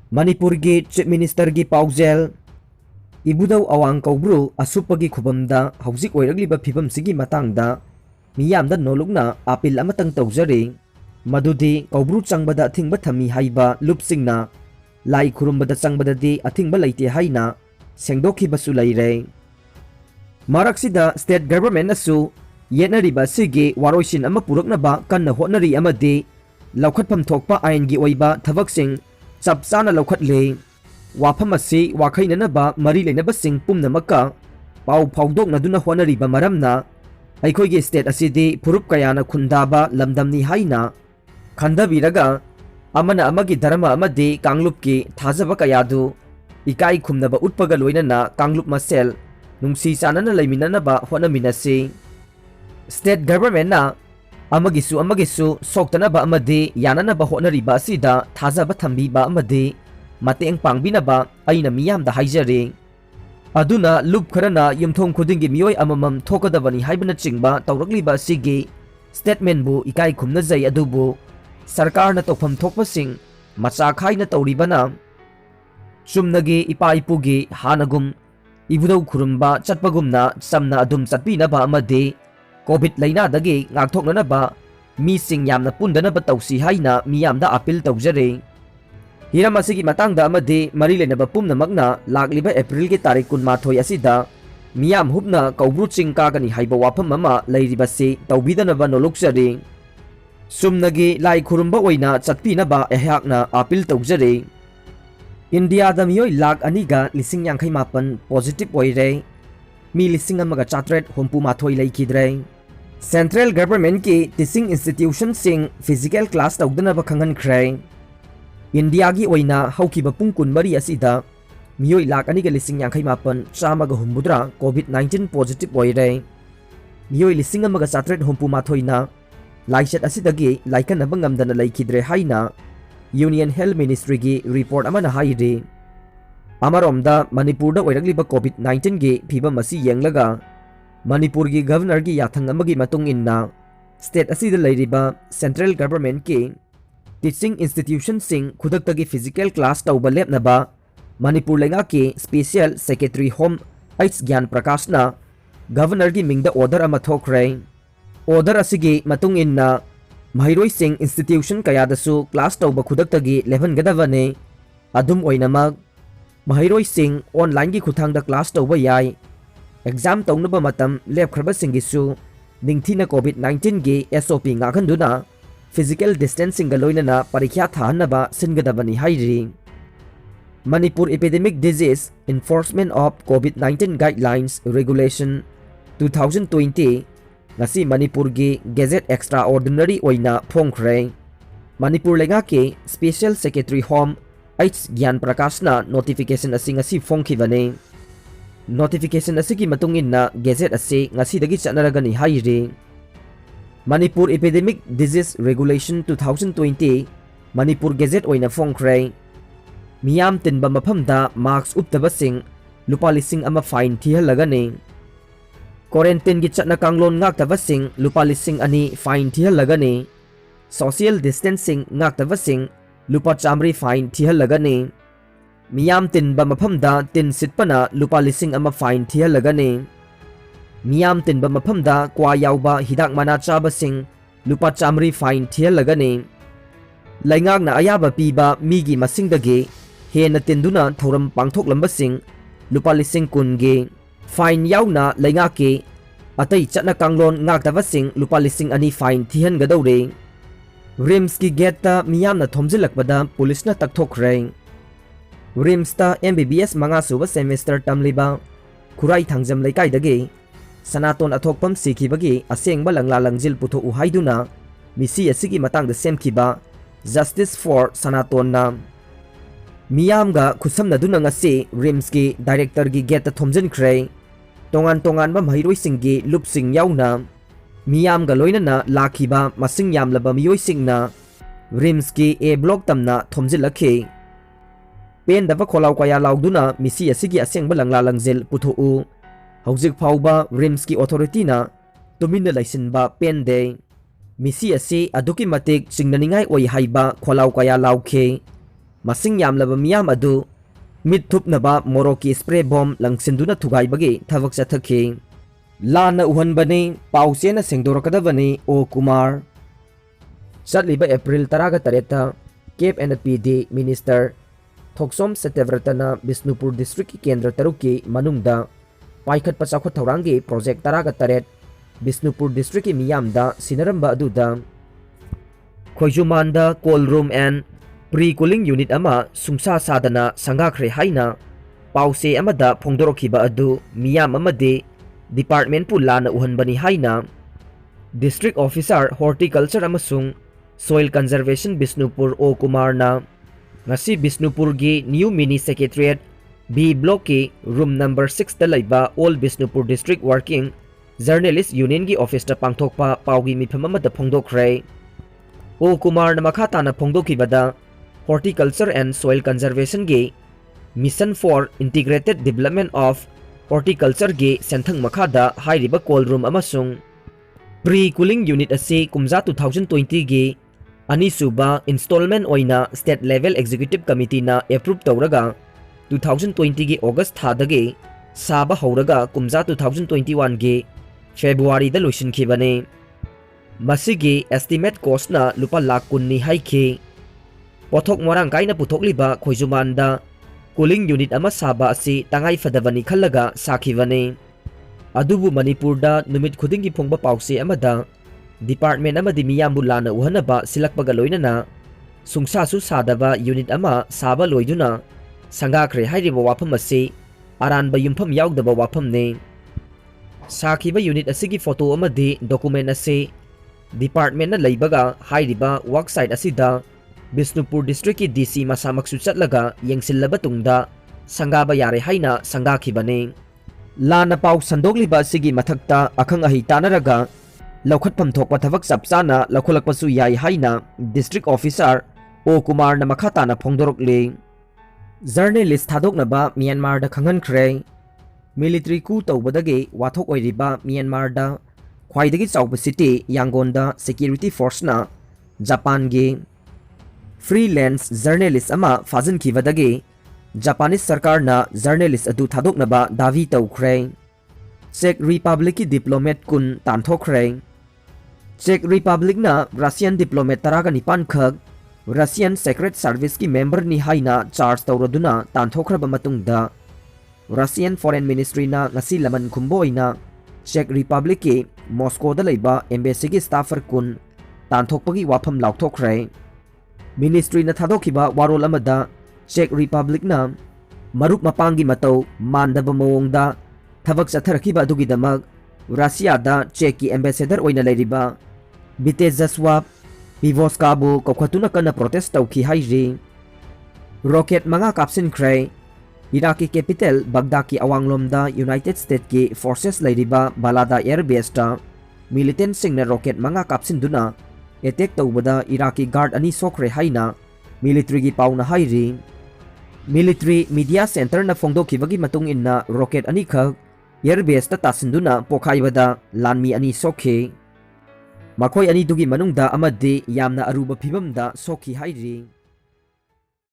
Manipurgi Chief Ministergi Paujel Ibudau Awang Kaubru Asupagi Kubamda Hauzik Oiragliba Pibam Sigi Matangda Miyamda Nolugna Apil Amatang Taujari Madudi Kaubru Changbada Athingba Thami Haiba Lupsingna Lai Kurumbada Changbadadi Athingba Laite Haina Sengdoki Basu Laire Maraksida State Government Asu Yenariba Sigi Waroishin Ama Puraknaba Kanna Hotnari Amadi Laukhatpam Thokpa Aingi Oiba Thavaksing Chap Chana Laukhatle Wafam asi Wakhainanaba Mari Lenabasing Pumnamaka Pau Paudoknaduna Honariba Maramna Aikoigi State Asidi Purup Kayana Kundaba Lamdamni Haina Khandabiraga Amana Amagi Dharma Amadi Kanglupki Thazaba Kayadu Ikai Kumnaba Utpaga Loinana Kanglup Masel Nungsi Sanana Laiminanaba Honaminasi State Government na Amagisu Soktanaba Amadi Yananaba Honariba Sida Thazaba Thambiba Amadi Mateng Pangbinaba Aina Miyamda Haijari Aduna Lup Kharana Yumthong Khudingi Miyoi Amamam Thokadabani Haibana Chingba Tawrakliba Sigi Statement bu Ikai Khumna Jai Adubu Sarkarna Tokpham Thokpasing Macha Khaina Tawribana Chumnagi Ipa Ipugi Hanagum Ibudau Khurumba Chatpagumna Samna Adum Chatpinaba Amadi COVID Laina Dagi Ngakthoknanaba Mising Yamna Pundanaba Tausi Haina Miyamda Apil Taujare Hiram asigi matangda amadi Marilenaba Pumnamakna Lagliba April ki Tarik Kunmathoi asida Miyam Hupna Kaubru Ching Kagani Haiba Wafam Mama Lairibasi Taubidanaba Noloksari Sumnagi Lai Kurumba Oina Chatpinaba Ehakna Apil Taujare India da miyoi lag aniga lising yangkai mapan positive oire Mi lising amaga chatret hompu mathoi laikidre Central Government ki teaching institution sing physical class tawdanaba Khanghankhre India gi oina haukiba pungkun mari asida miyoi lak ani ga lising yangkai mapan chamaga humbudra COVID-19 positive oire miyoi lising amaga chatret hompu mathoina laichet asidagi laikanaba ngamdana laikidre haina Union Health Ministry gi report amana hairi Amaromda Manipur da oiragliba COVID-19 gi phiba masi yenglaga Manipur gi governor gi yathang amagi matung inna state asida lairiba central government ki teaching institution sing khudakta gi physical class tauba lepnaba Manipur lenga ki special secretary home H Gyan Prakashna governor gi mingda order ama thokre order asigi matung inna Mahairoi sing institution kayadasu class tauba khudakta gi level gadavane adum oinamag Mahairoi sing online gi khuthangda class tauba yai exam taunaba matam lepkhraba singisu ningthina COVID-19 gi SOP ngakhanduna physical distancing galoinana parikya thanaba singadabani hairi Manipur Epidemic Disease Enforcement of COVID-19 Guidelines Regulation 2020 ngasi Manipur gi Gazette Extraordinary oina phongkhre Manipur lenga ke Special Secretary Home H Gyan Prakashna notification asi ngasi phongkhibane notification asigi matungin na Gazette asi ngasi dagi chanaragani hairi Manipur Epidemic Disease Regulation 2020 Manipur Gazette oina phongkhre miyam tinba maphamda marks uptabasing lupa lising ama fine thihalagani Quarantine gi chatna kanglon ngaktabasing lupa lising ani fine thihalagani social distancing ngaktabasing lupa chamri fine thihalagani miyam tinba maphamda tin sitpana lupa lising ama fine thihalagani miyam tinba maphamda kwa yauba hidak mana chabasing lupa chamri fine thihalagani laingakna ayaba piba migi masingdagi hena tinduna thoram pangthoklambasing lupa lising kungi fine yauna laingaki atai chatna kanglon ngaktabasing lupa lising ani fine thihan gadawre RIMS ki gate ta miyamna thomjilakbada police na takthokre RIMS ta MBBS manga suba semester tamliba khurai thangjam laikai dagi sanaton athokpam sikhibagi asengba langla langjil putho uhaiduna misi asigi matangda semkhiba justice for sanaton na miyamga khusamnaduna ngasi RIMS ki director gi gate Thomjinkhre tongan ba mahairoi singgi lupsing yauna miyamga loinana lakhiba masing yamlaba miyoi singna RIMS ki A block tamna thomjilakhe pen daba kholaw kaya lauduna misi asigi asengba langla langjel putho hauzik phauba RIMS ki authority na tuminna laisinba pen de misi asi aduki matik chingnaningai oi haiba kholaw kaya laukhe masing yamlaba miyam adu mit thupnaba Morokki spray bomb langsindu na thugaibagi thavak chathakhi lana uhanbani pausena sengdorakadabani O Kumar Satliba April 13 Cape and PD Minister Thoksom Setevratana Bisnupur District ki Kendra Taruki Manungda Paikhat Pachakot Thaurangi Project 13 Bisnupur District ki Miyamda Sinaramba aduda Khoijumanda Cold Room and Pre-cooling Unit ama Sungsa Sadana Langsinkhre haina Pause amada Phongdorokhiba adu Miyam amade Department pu lana uhanbani haina District Officer Horticulture amasung Soil Conservation Bisnupur O Kumar na ngasi Bisnupur gi New Mini Secretariat B Block ki room number 6 ta laiba All Bisnupur District Working Journalist Union gi office ta pangthokpa paugi mifam amada phongdokhre O Kumar na makha na phongdokhibada Horticulture and Soil Conservation gi Mission for Integrated Development of Horticulture gi senthang makhada hairiba cold room amasung pre-cooling unit ase kumja 2020 gi anisuba installment oina state level executive committee na approve tawraga 2020 gi August thadagi saba hauraga kumja 2021 gi February da loisinkhibane masigi estimate cost na lupa lakh kunni haikhi pothok morang kaina puthokliba Khoijumanda cooling unit ama saba asi tangai fadabani khallaga sakhibane adubu Manipurda numit khudingi phongba pause amada department amadi miyambu lana uhanaba silakpaga loinana sungsa su sadaba unit ama saba loiduna Langsinkhre hairiba wafam asi aranba yumpham yaudaba wafam ne sakhiba unit asigi photo amadi document asi department na leibaga hairiba worksite asida Bisnupur District ki DC masamaksu chatlaga yengsilaba tungda sangaba yare haina sangakhibane lana pau sandogliba sigi mathakta akhang ahi tanaraga laukhatpham thokpa thavak chapchana lakhulakpasu yai haina district officer O Kumar na makhata na phongdorokle journalist thadoknaba Myanmar da khangankhre military coup tawbadagi wathok oiriba Myanmar da khwaidagi chawba city Yangon da security force na Japan gi freelance journalist ama fazin khibadagi Japanese sarkar na journalist adu thadoknaba davi tawkhre Czech Republic ki diplomat kun tanthokre Czech Republic na Russian diplomat taraga nipan khak Russian Secret Service ki member ni haina charge tawraduna tanthokraba matungda Russian Foreign Ministry na ngasi laman khumboina Czech Republic ki Moscow da leiba embassy ki staffer kun tanthokpagi wafam laukthokre Ministry na thadokhiba warol amada Czech Republic na marup mapangi matau mandaba mawongda thabak chatharakhiba adugidamak Russia da Czech ki ambassador oina leiriba Bitezaswap Pivoskabu kokhatuna kana protest tawkhi hairi rocket manga Langsinkhre Iraqi capital Baghdad ki awanglomda United States ki forces leiriba Balada air base ta militant singna rocket manga kapsinduna attack tawbada Iraqi guard ani sokre haina military gi pauna hairi military media center na phongdokhibagi matung inna rocket ani khak air base ta tasinduna pokhaibada lanmi ani sokhe makhoi ani dugi manungda amadi yamna aruba phibamda sokhi hairi